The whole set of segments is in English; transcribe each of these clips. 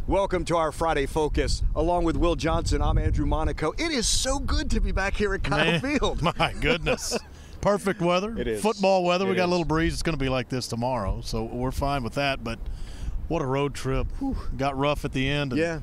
Welcome to our Friday Focus. Along with Will Johnson, I'm Andrew Monaco. It is so good to be back here at Kyle Field. My goodness. Perfect weather. It is. Football weather. We got is. a little breeze. It's going to be like this tomorrow, so we're fine with that. But what a road trip. Whew. Got rough at the end. And yeah.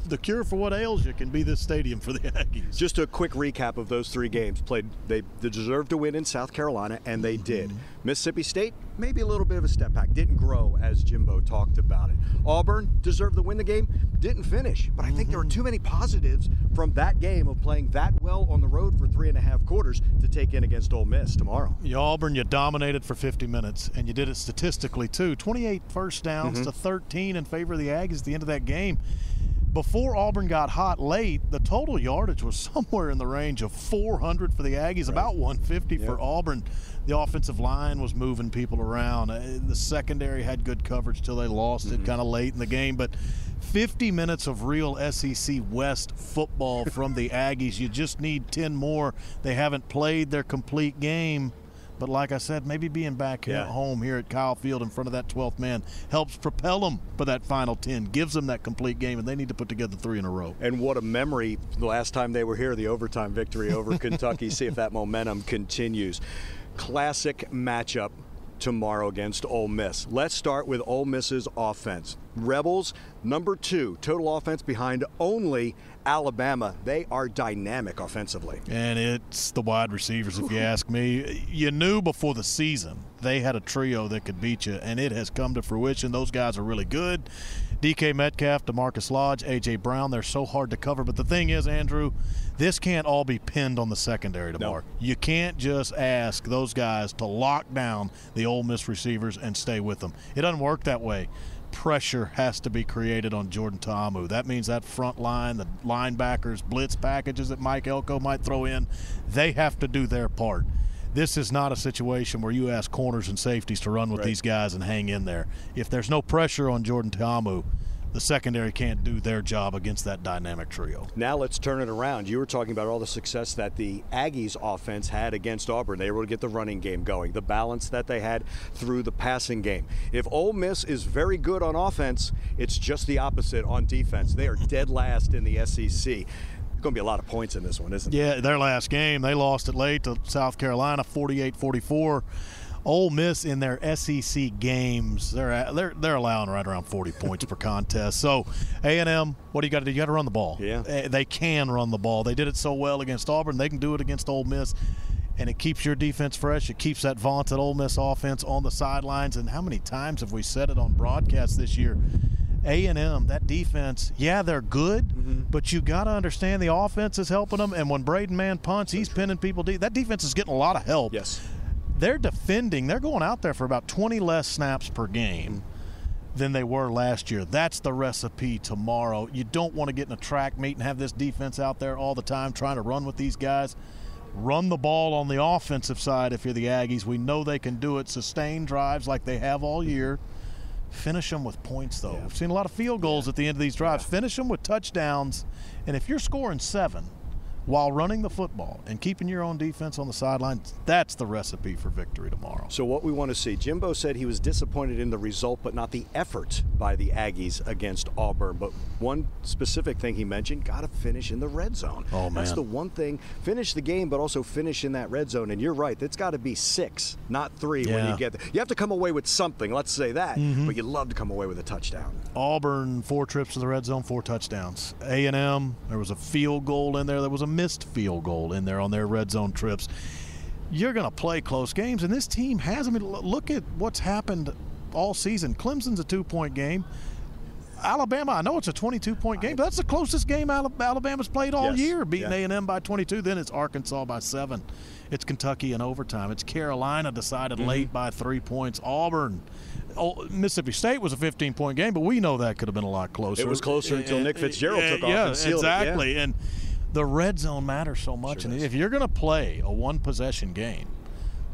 The cure for what ails you can be this stadium for the Aggies. Just a quick recap of those three games. They deserved to win in South Carolina, and they did. Mississippi State, maybe a little bit of a step back. Didn't grow, as Jimbo talked about it. Auburn deserved to win the game. Didn't finish. But I think there are too many positives from that game of playing that well on the road for 3.5 quarters to take in against Ole Miss tomorrow. Auburn, you dominated for 50 minutes, and you did it statistically, too. 28 first downs to 13 in favor of the Aggies at the end of that game. Before Auburn got hot late, the total yardage was somewhere in the range of 400 for the Aggies, about 150 for Auburn. The offensive line was moving people around. The secondary had good coverage till they lost it kind of late in the game. But 50 minutes of real SEC West football from the Aggies. You just need 10 more. They haven't played their complete game. But like I said, maybe being back at home here at Kyle Field in front of that 12th man helps propel them for that final 10, gives them that complete game, and they need to put together 3 in a row. And what a memory the last time they were here, the overtime victory over Kentucky. See if that momentum continues. Classic matchup tomorrow against Ole Miss. Let's start with Ole Miss's offense. Rebels, number 2, total offense behind only Alabama. They are dynamic offensively. And it's the wide receivers, if you ask me. You knew before the season they had a trio that could beat you, and it has come to fruition. Those guys are really good. DK Metcalf, DeMarcus Lodge, A.J. Brown, they're so hard to cover. But the thing is, Andrew, this can't all be pinned on the secondary tomorrow. No. You can't just ask those guys to lock down the Ole Miss receivers and stay with them. It doesn't work that way. Pressure has to be created on Jordan Ta'amu. That means that front line, the linebackers, blitz packages that Mike Elko might throw in, they have to do their part. This is not a situation where you ask corners and safeties to run with these guys and hang in there. If there's no pressure on Jordan Ta'amu, the secondary can't do their job against that dynamic trio. Now let's turn it around. You were talking about all the success that the Aggies offense had against Auburn. They were able to get the running game going, the balance that they had through the passing game. If Ole Miss is very good on offense, it's just the opposite on defense. They are dead last in the SEC. Going to be a lot of points in this one, isn't there? Yeah, their last game, they lost it late to South Carolina, 48-44. Ole Miss in their SEC games, they're allowing right around 40 points per contest. So A&M, what do you got to do? You got to run the ball. Yeah. They can run the ball. They did it so well against Auburn. They can do it against Ole Miss. And it keeps your defense fresh. It keeps that vaunted Ole Miss offense on the sidelines. And how many times have we said it on broadcast this year? A&M, that defense, yeah, they're good, but you got to understand the offense is helping them. And when Braden Mann punts, he's pinning people deep. That defense is getting a lot of help. Yes. They're defending. They're going out there for about 20 less snaps per game than they were last year. That's the recipe tomorrow. You don't want to get in a track meet and have this defense out there all the time trying to run with these guys. Run the ball on the offensive side if you're the Aggies. We know they can do it. Sustain drives like they have all year. Finish them with points, though. We've seen a lot of field goals at the end of these drives. Finish them with touchdowns. And if you're scoring 7 while running the football and keeping your own defense on the sidelines, that's the recipe for victory tomorrow. So what we want to see, Jimbo said he was disappointed in the result, but not the effort by the Aggies against Auburn. But one specific thing he mentioned, got to finish in the red zone. Oh, man. That's the one thing. Finish the game, but also finish in that red zone. And you're right, it's got to be 6, not 3 when you get there. You have to come away with something, let's say that, but you love to come away with a touchdown. Auburn, 4 trips to the red zone, 4 touchdowns. A&M, there was a field goal in there. There was a missed field goal in there on their red zone trips. You're going to play close games, and this team has. I mean, look at what's happened all season. Clemson's a 2-point game. Alabama, I know it's a 22-point game, but that's the closest game Alabama's played all year, beating A&M by 22. Then it's Arkansas by 7. It's Kentucky in overtime. It's Carolina decided late by 3 points. Auburn. Mississippi State was a 15-point game, but we know that could have been a lot closer. It was closer until Nick Fitzgerald took off and sealed exactly. it. Yeah. And the red zone matters so much. Sure and does. if you're going to play a one-possession game,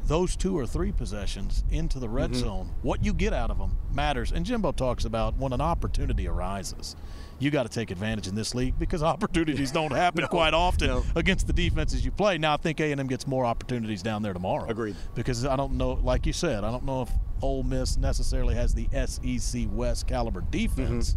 those 2 or 3 possessions into the red zone, what you get out of them matters. And Jimbo talks about when an opportunity arises, you got to take advantage in this league because opportunities don't happen quite often against the defenses you play. Now, I think A&M gets more opportunities down there tomorrow. Agreed. Because I don't know, like you said, I don't know if Ole Miss necessarily has the SEC West caliber defense.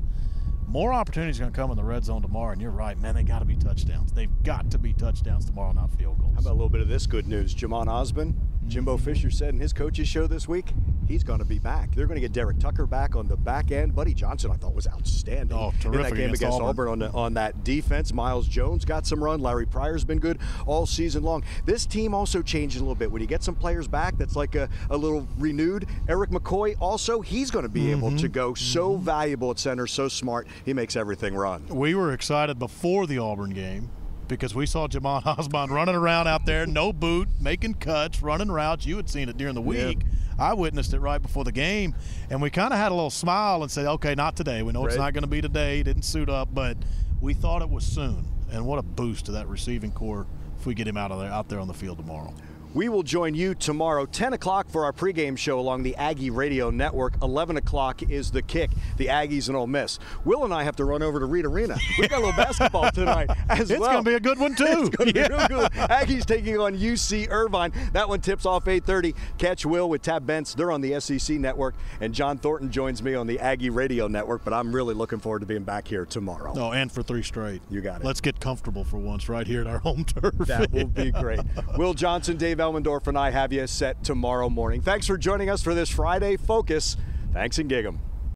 More opportunities going to come in the red zone tomorrow, and you're right, man, they got to be touchdowns. They've got to be touchdowns tomorrow, not field goals. How about a little bit of this good news? Jamon Osborne, Jimbo Fisher said in his coaches show this week, he's going to be back. They're going to get Derek Tucker back on the back end. Buddy Johnson, I thought, was outstanding terrific in that game against Auburn. on that defense. Miles Jones got some run. Larry Pryor's been good all season long. This team also changed a little bit. When you get some players back that's like a little renewed, Eric McCoy also, he's going to be able to go. So valuable at center, so smart. He makes everything run. We were excited before the Auburn game because we saw Jamon Osborne running around out there, no boot, making cuts, running routes. You had seen it during the week. Yeah. I witnessed it right before the game, and we kind of had a little smile and said, okay, not today. We know it's not going to be today. Didn't suit up, but we thought it was soon. And what a boost to that receiving core if we get him out there on the field tomorrow. We will join you tomorrow, 10 o'clock for our pregame show along the Aggie Radio Network. 11 o'clock is the kick, the Aggies and Ole Miss. Will and I have to run over to Reed Arena. We've got a little basketball tonight as well. It's going to be a good one, too. It's going to be real good. Aggies taking on UC Irvine. That one tips off 8:30. Catch Will with Tab Bentz. They're on the SEC Network. And John Thornton joins me on the Aggie Radio Network. But I'm really looking forward to being back here tomorrow. Oh, and for 3 straight. You got it. Let's get comfortable for once right here at our home turf. That will be great. Will Johnson, Dave Elmendorf, and I have you set tomorrow morning. Thanks for joining us for this Friday Focus. Thanks and gig 'em.